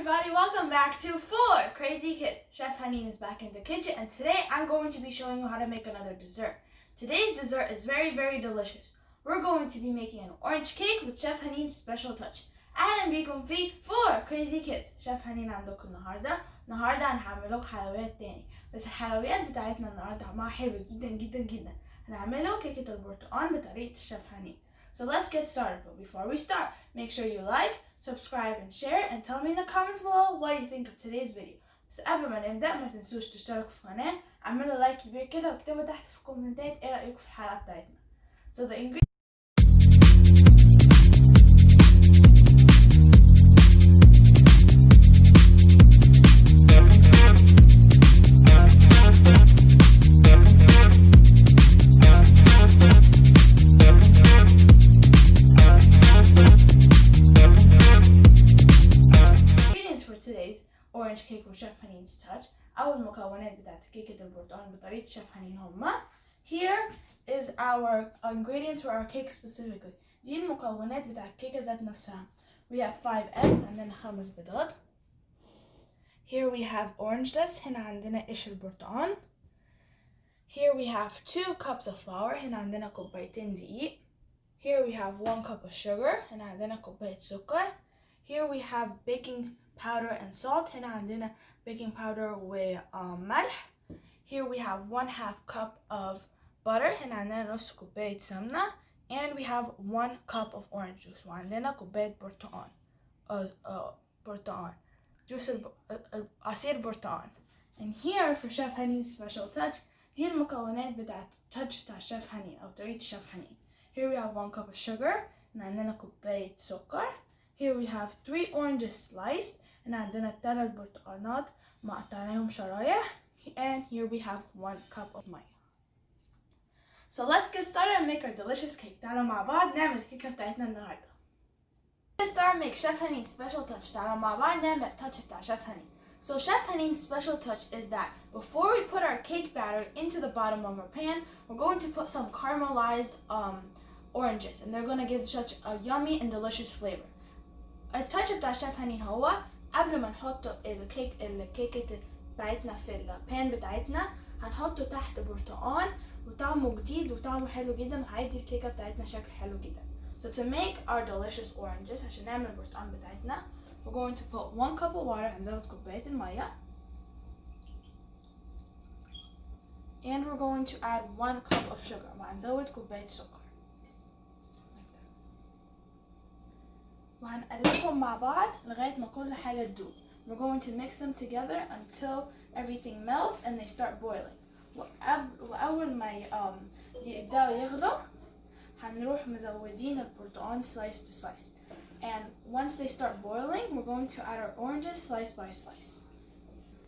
everybody, welcome back to 4 Crazy Kids. Chef Haneen is back in the kitchen and today I'm going to be showing you how to make another dessert. Today's dessert is very delicious. We're going to be making an orange cake with Chef Haneen's special touch. أهلا بيكم في 4 Crazy Kids. شيف هنين عندكم النهارده هنعمل لكم حلويات تاني، بس الحلويات بتاعتنا النهارده طعمها حلو جدا. هنعمله كيكه البرتقال بطريقه الشيف هنين. So let's get started, but before we start, make sure you like, subscribe and share and tell me in the comments below what you think of today's video. بس قبل ما نبدأ ما تنسوش تشتركوا في القناة، اعملوا لايك كبير كده واكتبوا تحت في الكومنتات ايه رأيكم في الحلقة بتاعتنا. So the ingredients orange cake with Chef Haneen's touch. أول المكونات بتاعت كيكة البرتقال بطريقة شيف هنين هما. Here is our ingredients for our cake specifically. دي المكونات بتاعت الكيكة ذات نفسها. We have 5 eggs عندنا 5 بيضات. Here we have orange zest. هنا عندنا قشر البرتقال. Here we have 2 cups of flour. هنا عندنا كوبايتين دقيق. Here we have 1 cup of sugar. هنا عندنا كوباية سكر. Here we have baking powder and salt. هنا عندنا baking powder وملح. Here we have 1/2 cup of butter. هنا عندنا نص كوباية سمنة. And we have 1 cup of orange juice. وعندنا كوباية برتقال. جوس عصير برتقال. And here for Chef Haneen's special touch, دي المكونات بتاعت touch بتاع شيف هنين أو طريقة شيف هنين. Here we have 1 cup of sugar. هنا عندنا كوباية سكر. Here we have 3 oranges sliced. هنا عندنا 3 برتقانات مقطعناهم شرائح. And here we have 1 cup of مية. So let's get started and make our delicious cake. تعالوا مع بعض نعمل الكيكة بتاعتنا النهاردة. Let's start make Chef Haneen's special touch. تعالوا مع بعض نعمل touch بتاع Chef Haneen. So Chef Haneen's special touch is that before we put our cake batter into the bottom of our pan, we're going to put some caramelized oranges, and they're going to give such a yummy and delicious flavor. التاتش بتاع شيف هنين هو قبل ما نحط الكيكة بتاعتنا في البان بتاعتنا هنحطه تحت برتقال وطعمه جديد وطعمه حلو جدا وهيدي الكيكة بتاعتنا شكل حلو جدا. So to make our delicious oranges عشان نعمل البرتقال بتاعتنا we're going to put 1 cup of water. هنزود كوباية المية. And we're going to add 1 cup of sugar. وهنزود كوباية سكر. وهنقلبهم مع بعض لغاية ما كل حاجة تدوب. We're going to mix them together until everything melts and they start boiling. وأول ما يبدأوا يغلوا هنروح مزودين البرتقال slice by slice. And once they start boiling, we're going to add our oranges slice by slice.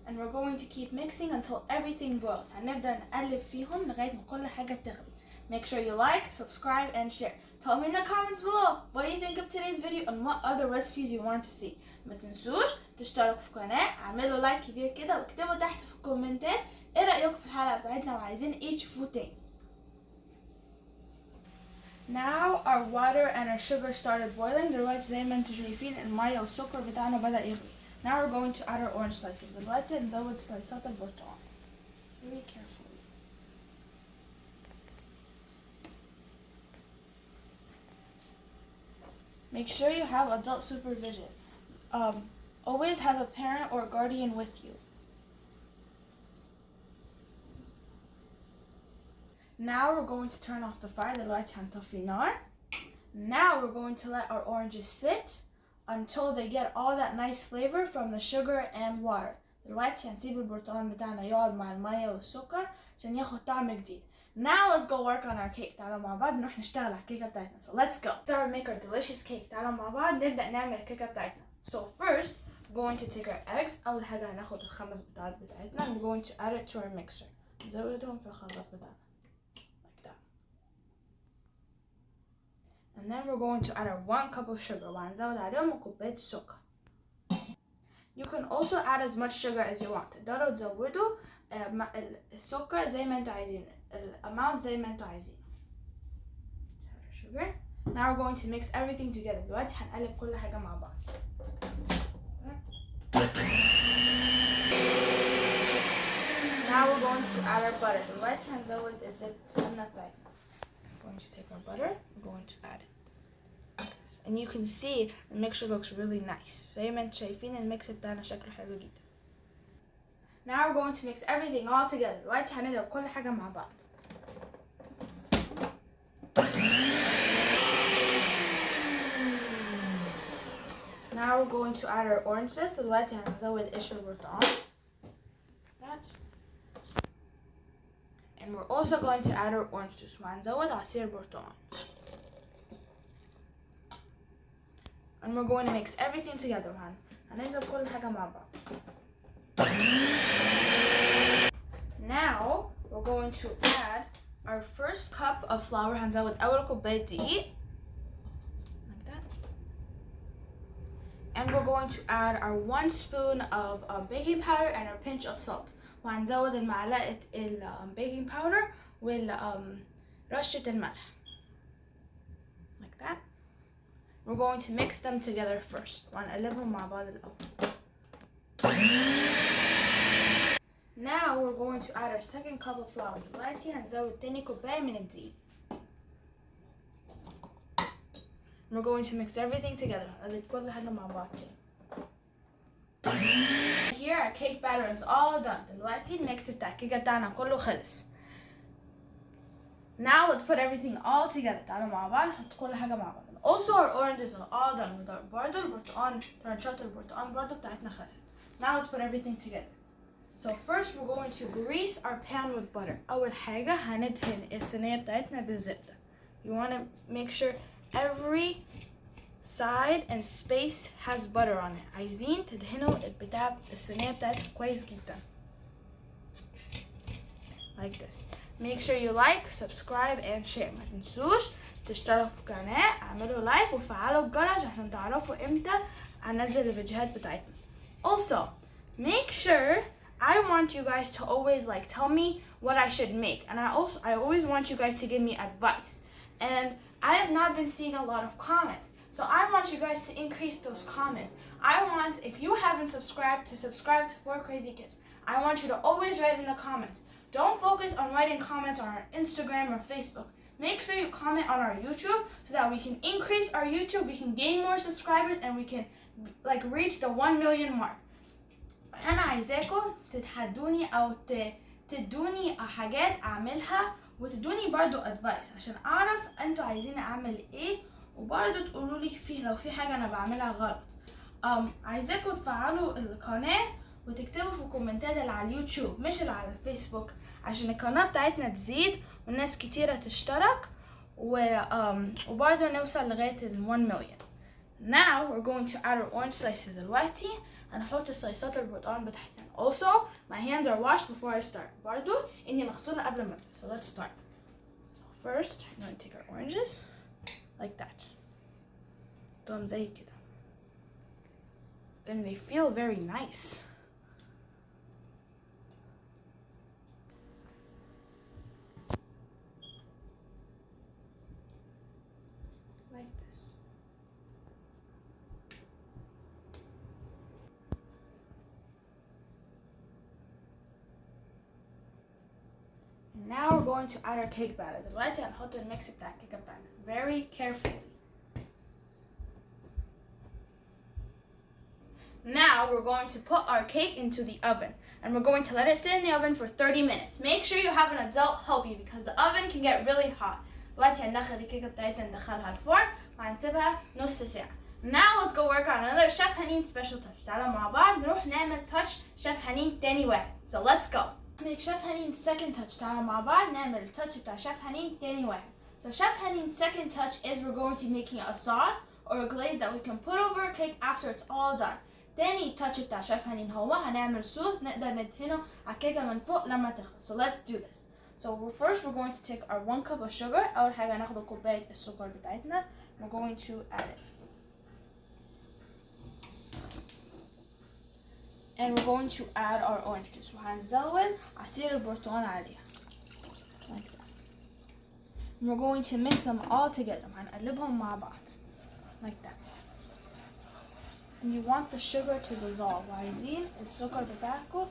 And we're going to keep mixing until everything boils. هنبدأ نقلب فيهم لغاية ما كل حاجة تغلي. Make sure you like, subscribe and share. Tell me in the comments below what you think of today's video and what other recipes you want to see. ما تنسوش تشتركوا في القناة، اعملوا لايك كبير كده واكتبوا تحت في الكومنتات ايه رأيكم في الحلقة بتاعتنا وعايزين ايه تشوفوه تاني. Now our water and our sugar started boiling. دلوقتي زي ما انتوا شايفين المية والسكر بتاعنا بدأ يغلي. Now we're going to add our orange slices. دلوقتي هنزود سلايسات البرتقال. Very carefully. Make sure you have adult supervision. Always have a parent or guardian with you. Now we're going to turn off the fire. دلوقتي هنطفي النار. Now we're going to let our oranges sit until they get all that nice flavor from the sugar and water. دلوقتي هنسيب البرتقال بتاعنا يقعد مع المية والسكر عشان ياخد طعم جديد. Now let's go work on our cake. تعالوا مع بعض نروح نشتغل على الكيكة بتاعتنا. So let's go. Start make our delicious cake. تعالوا مع بعض نبدأ نعمل الكيكة بتاعتنا. So first, we're going to take our eggs. أول حاجة هناخد ال5 بيضات بتاعتنا. We're going to add it to our mixer. نزودهم في الخلاط بتاعنا. Like that. And then we're going to add our 1 cup of sugar. وهنزود عليهم كوباية السكر. You can also add as much sugar as you want. تقدروا تزودوا السكر زي ما انتوا عايزين. الاماونت زي ما انتوا عايزين. Sugar. Now we're going to mix everything together. دلوقتي هنقلب كل حاجة مع بعض. Now we're going to add our butter. دلوقتي هنزود السمنة بتاعتنا. We're going to take our butter. We're going to add it. And you can see the mixture looks really nice. زي ما انتم شايفين الميكس بتاعنا شكله حلو جدا. Now we're going to mix everything all together. دلوقتي هنضرب كل حاجة مع بعض. Now we're going to add our orange zest. دلوقتي هنزود قشر البرتقال. And we're also going to add our orange juice. وهنزود عصير برتقال. And we're going to mix everything together. هنضرب كل حاجة مع بعض. Now we're going to add our first cup of flour. هنزود أول كوباية دقيق. Like that. And we're going to add our 1 spoon of baking powder and our pinch of salt. وهنزود المعلقة البيكنج باودر ورشة الملح. Like that. We're going to mix them together first. وهنقلبهم مع بعض الأول. Now we're going to add our second cup of flour. دلوقتي هنزود تاني كوباية من الدقيق. We're going to mix everything together. هنقلب كل حاجة مع بعض تاني. Here our cake batter is all done. دلوقتي الميكس بتاع الكيكة بتاعنا كله خلص. Now let's put everything all together. تعالوا مع بعض نحط كل حاجة مع بعض. Also our oranges are all done with our برضو البرتقال ترنشات البرتقال برضو بتاعتنا خلصت. Now let's put everything together. So first we're going to grease our pan with butter. أول حاجة هندهن الصينية بتاعتنا بالزبدة. You want to make sure every side and space has butter on it. عايزين تدهنوا الصينية بتاعتكم كويس جدا. Like this. Make sure you like, subscribe and share. ما تنسوش تشتركوا في القناة، اعملوا لايك وفعلوا الجرس عشان تعرفوا امتى انزل الفيديوهات بتاعتنا. Also, make sure I want you guys to always tell me what I should make, and I always want you guys to give me advice. And I have not been seeing a lot of comments, so I want you guys to increase those comments. I want, if you haven't subscribed, to subscribe to 4 Crazy Kids. I want you to always write in the comments. Don't focus on writing comments on our Instagram or Facebook. Make sure you comment on our YouTube so that we can increase our YouTube, we can gain more subscribers, and we can reach the 1 million mark. أنا عايزاكم تتحدوني أو تدوني حاجات أعملها وتدوني برضو advice عشان أعرف أنتوا عايزين أعمل إيه، وبرضو تقولوا لي لو في حاجة أنا بعملها غلط. عايزاكم تفعلوا القناة وتكتبوا في الكومنتات اللي على اليوتيوب مش اللي على الفيسبوك عشان القناة بتاعتنا تزيد والناس كتيرة تشترك وبرضو نوصل لغاية 1 مليون. Now we're going to add our orange slices. دلوقتي هنحط السلايسات البرتقال بتاعتنا. Also, my hands are washed before I start. برضو إني مغسولة قبل ما أبدأ. So let's start. First, I'm going to take our oranges like that. دول زي كده. And they feel very nice. Like this. And now we're going to add our cake batter. دلوقتي هنحط الميكس بتاع الكيكة بتاعنا. Very carefully. Now we're going to put our cake into the oven and we're going to let it sit in the oven for 30 minutes. Make sure you have an adult help you because the oven can get really hot. دلوقتي هندخل الكيكة بتاعتنا ندخلها الفرن وهنسيبها نص ساعة. Now let's go work on another Chef Haneen special touch. تعالوا مع بعض نروح نعمل touch Chef Haneen تاني واحد. So let's go. Make Chef Haneen's second touch. تعالوا مع بعض نعمل التouch بتاع Chef Haneen تاني واحد. So Chef Haneen's second touch is we're going to be making a sauce or a glaze that we can put over a cake after it's all done. تاني touch بتاع Chef Haneen هو هنعمل صوص نقدر ندهنه على الكيكة من فوق لما تخلص. So let's do this. So first we're going to take our 1 cup of sugar. أول حاجة هناخد كوباية السكر بتاعتنا. We're going to add it. And we're going to add our orange juice. وهنزود عصير البرتقال عليها. Like that. And we're going to mix them all together. هنقلبهم مع بعض. Like that. and you want the sugar to dissolve. وعايزين السكر بتاعكم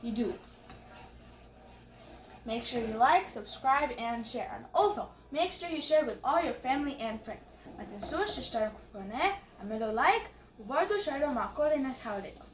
يدوب. Make sure you like, subscribe, and share. And also, make sure you share with all your family and friends. ما تنسوش تشتركوا في القناة، اعملوا لايك، وبرضه شاركوا مع كل الناس حواليكم.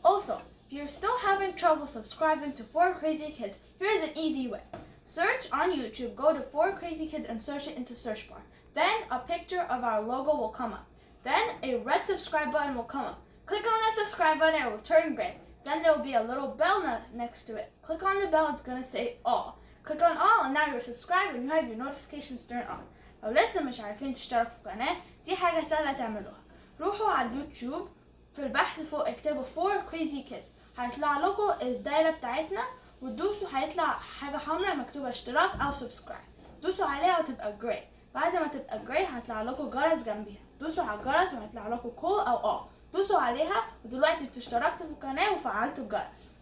Also, if you're still having trouble subscribing to 4 Crazy Kids, here's an easy way. Search on YouTube, go to 4 Crazy Kids and search it into search bar. Then a picture of our logo will come up. Then a red subscribe button will come up. Click on that subscribe button and it will turn gray. Then there will be a little bell next to it. Click on the bell, it's gonna say all. Click on all and now you're subscribed and you have your notifications turned on. لو لسه مش عارفين تشتركوا في القناة، دي حاجة سهلة تعملوها. روحوا على اليوتيوب، في البحث فوق اكتبوا 4 Crazy Kids. هيطلع لكم الدايرة بتاعتنا وتدوسوا، هيطلع حاجة حمراء مكتوبة اشتراك أو سبسكرايب. دوسوا عليها وتبقى جراي. بعد ما تبقى جراي هيطلع لكم جرس جنبيها. دوسوا على الجرس وهيطلع لكم كول أو all. دوسوا عليها ودلوقتي انتوا اشتركتوا في القناة وفعلتوا الجرس.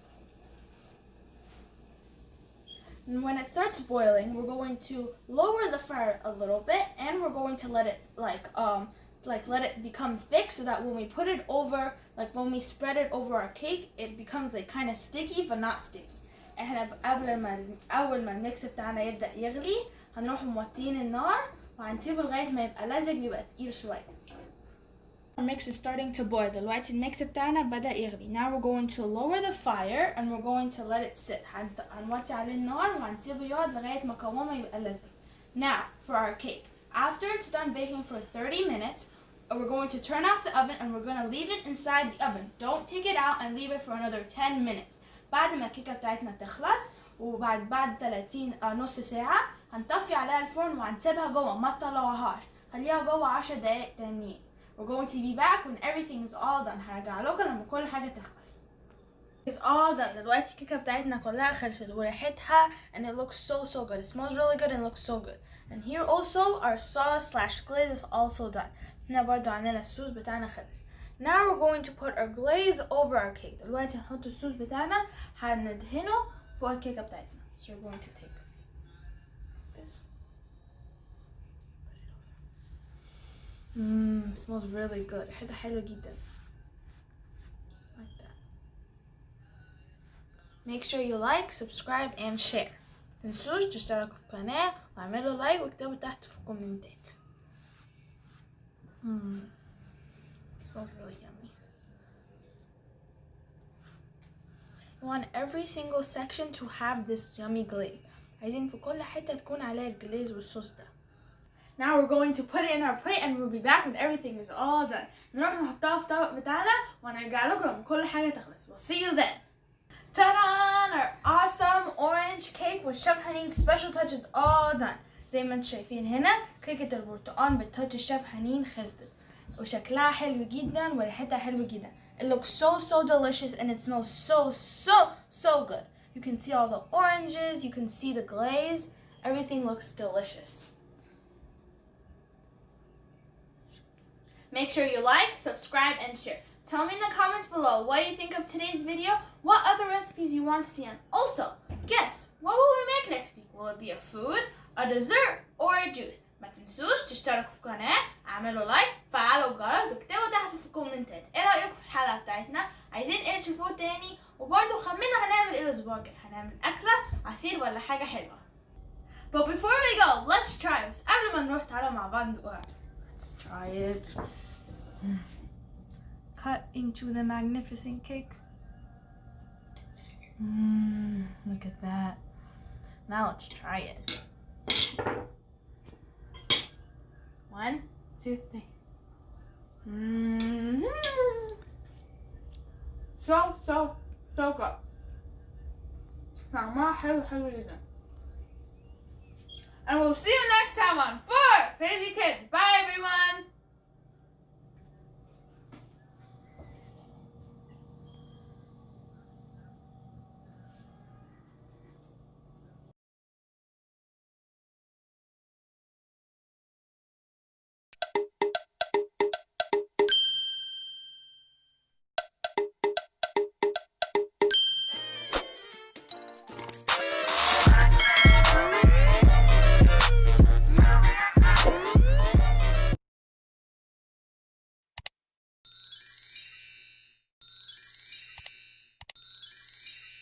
And when it starts boiling, we're going to lower the fire a little bit, and we're going to let it let it become thick, so that when we put it over, like when we spread it over our cake, it becomes like kind of sticky but not sticky. احنا أول ما الميكس بتاعنا يبدأ يغلي هنروح موطين النار وهنسيبه لغاية ما يبقى لزج، يبقى تقيل شوية. Our mix is starting to boil. دلوقتي الميكس بتاعنا بدأ يغلي. Now we're going to lower the fire and we're going to let it sit. هنوطي عليه النار وهنسيبه يقعد لغاية ما قوامه يبقى لزج. Now for our cake. After it's done baking for 30 minutes, we're going to turn off the oven and we're going to leave it inside the oven. Don't take it out and leave it for another 10 minutes. بعد ما الكيكة بتاعتنا تخلص بعد 30 نص ساعة هنطفي عليها الفرن وهنسيبها جوه، ما تطلعوهاش، خليها جوه 10 دقايق تانيين. We're going to be back when everything is all done. هرجع لكم لما كل حاجة تخلص. It's all done. دلوقتي الكيكة بتاعتنا كلها خلصت وريحتها and it looks so good. It smells really good and looks so good. And here also our sauce/glaze is also done. هنا برضو عندنا الصوص بتاعنا خلص. Now we're going to put our glaze over our cake. دلوقتي هنحط الصوص بتاعنا هندهنه فوق الكيكة بتاعتنا. So we're going to take this. It smells really good. ريحتها حلوة جدا. Like that. Make sure you like, subscribe, and share. متنسوش تشتركوا في القناة واعملوا لايك واكتبوا تحت في الكومنتات. It smells really yummy. You want every single section to have this yummy glaze. عايزين في كل حتة تكون عليها الجليز والصوص ده. Now we're going to put it in our plate and we'll be back when everything is all done. نروح نحطها في الطبق بتاعنا وهنرجع لكم لما كل حاجة تخلص. We'll see you then. Ta-da! Our awesome orange cake with Chef Haneen's special touch is all done. زي ما انتم شايفين هنا كيكة البرتقال بالتاتش الشيف حنين خلصت وشكلها حلو جدا وريحتها حلوة جدا. It looks so delicious and it smells so good. You can see all the oranges, you can see the glaze, everything looks delicious. Make sure you like, subscribe, and share. Tell me in the comments below what you think of today's video, what other recipes you want to see, and also, guess, what will we make next week? Will it be a food, a dessert, or a juice? ما تنسوش تشتركوا في القناة، اعملوا لايك، فعلوا الجرس واكتبوا تحت في الكومنتات ايه رأيكم في الحلقة بتاعتنا، عايزين ايه تشوفوه تاني، وبرضه خمنوا هنعمل ايه الاسبوع الجاي، هنعمل أكلة، عصير ولا حاجة حلوة. But before we go, let's try this. قبل ما نروح تعالوا مع بعض ندوقها. Let's try it. Cut into the magnificent cake. Look at that. Now let's try it. 1, 2, 3. So good. طعمها حلو جدا. And we'll see you next time on 4 Crazy Kids. Bye everyone.